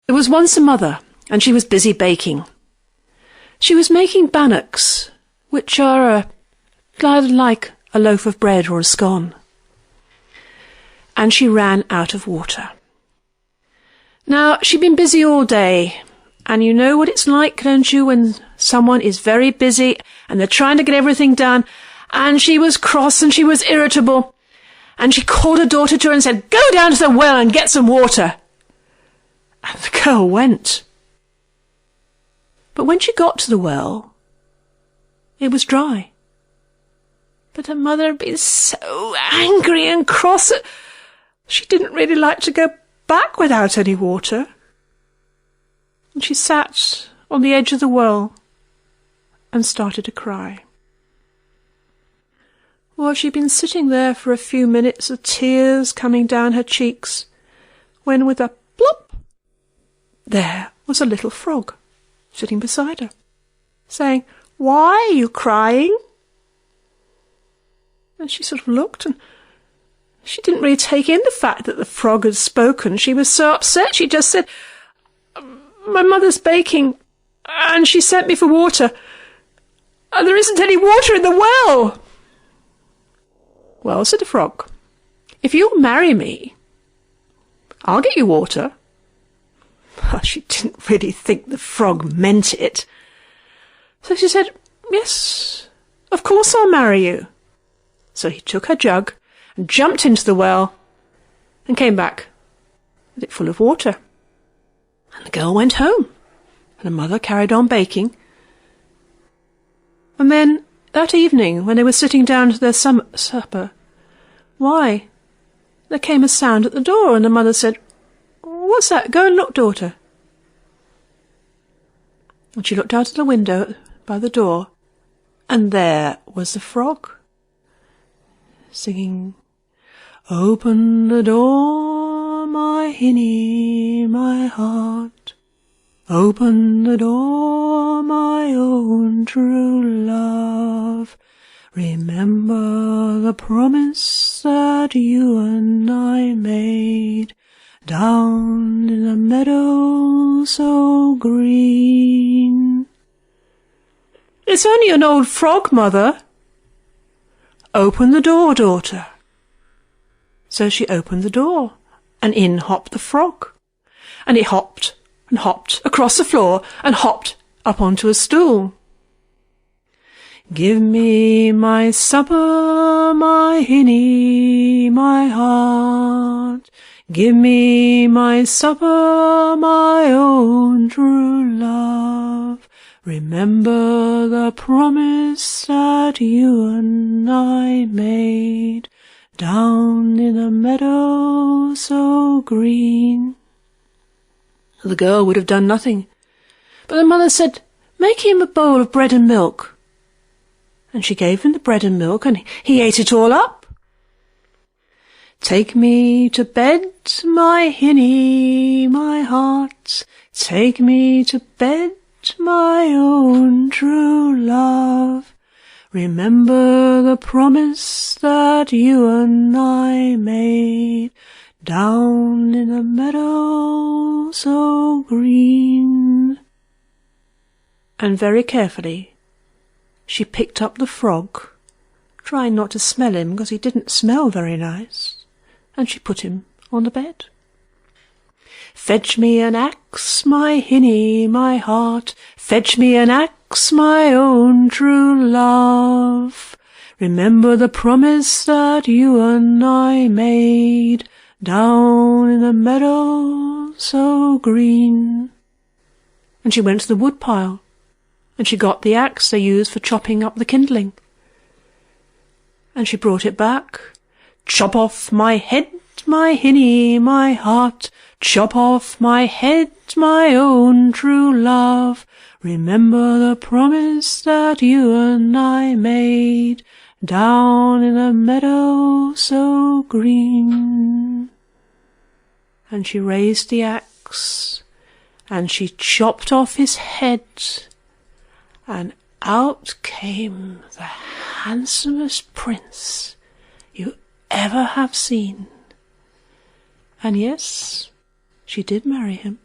There was once a mother, and she was busy baking. She was making bannocks, which are like a loaf of bread or a scone. And she ran out of water. Now, she'd been busy all day, and you know what it's like, don't you, when someone is very busy and they're trying to get everything done, and she was cross and she was irritable, and she called her daughter to her and said, "Go down to the well and get some water." And the girl went. But when she got to the well, it was dry. But her mother had been so angry and cross that she didn't really like to go back without any water. And she sat on the edge of the well and started to cry. Well, she'd been sitting there for a few minutes, the tears coming down her cheeks, when with a plop, there was a little frog sitting beside her, saying, "Why are you crying?" And she sort of looked, and she didn't really take in the fact that the frog had spoken. She was so upset, she just said, "My mother's baking, and she sent me for water, and there isn't any water in the well." "Well," said the frog, "if you'll marry me, I'll get you water." Well, she didn't really think the frog meant it. So she said, "Yes, of course I'll marry you." So he took her jug and jumped into the well and came back with it full of water. And the girl went home, and her mother carried on baking. And then, that evening, when they were sitting down to their supper, why, there came a sound at the door, and the mother said, "What's that? Go and look, daughter." And she looked out of the window by the door, and there was the frog, singing, "Open the door, my hinny, my heart. Open the door, my own true love. Remember the promise that you and I made, down in the meadow so green." "It's only an old frog, Mother." "Open the door, daughter." So she opened the door, and in hopped the frog. And it hopped and hopped across the floor and hopped up onto a stool. "Give me my supper, my hinny, my heart. Give me my supper, my own true love. Remember the promise that you and I made, down in a meadow so green." The girl would have done nothing, but the mother said, "Make him a bowl of bread and milk." And she gave him the bread and milk, and he ate it all up. "Take me to bed, my hinny, my heart. Take me to bed, my own true love. Remember the promise that you and I made, down in a meadow so green." And very carefully she picked up the frog, trying not to smell him because he didn't smell very nice, and she put him on the bed. "Fetch me an axe, my hinny, my heart. Fetch me an axe, my own true love. Remember the promise that you and I made, down in the meadow so green." And she went to the woodpile, and she got the axe they used for chopping up the kindling. And she brought it back. "Chop off my head, my hinny, my heart. Chop off my head, my own true love. Remember the promise that you and I made, down in a meadow so green." And she raised the axe, and she chopped off his head, and out came the handsomest prince you ever have seen. And yes, she did marry him.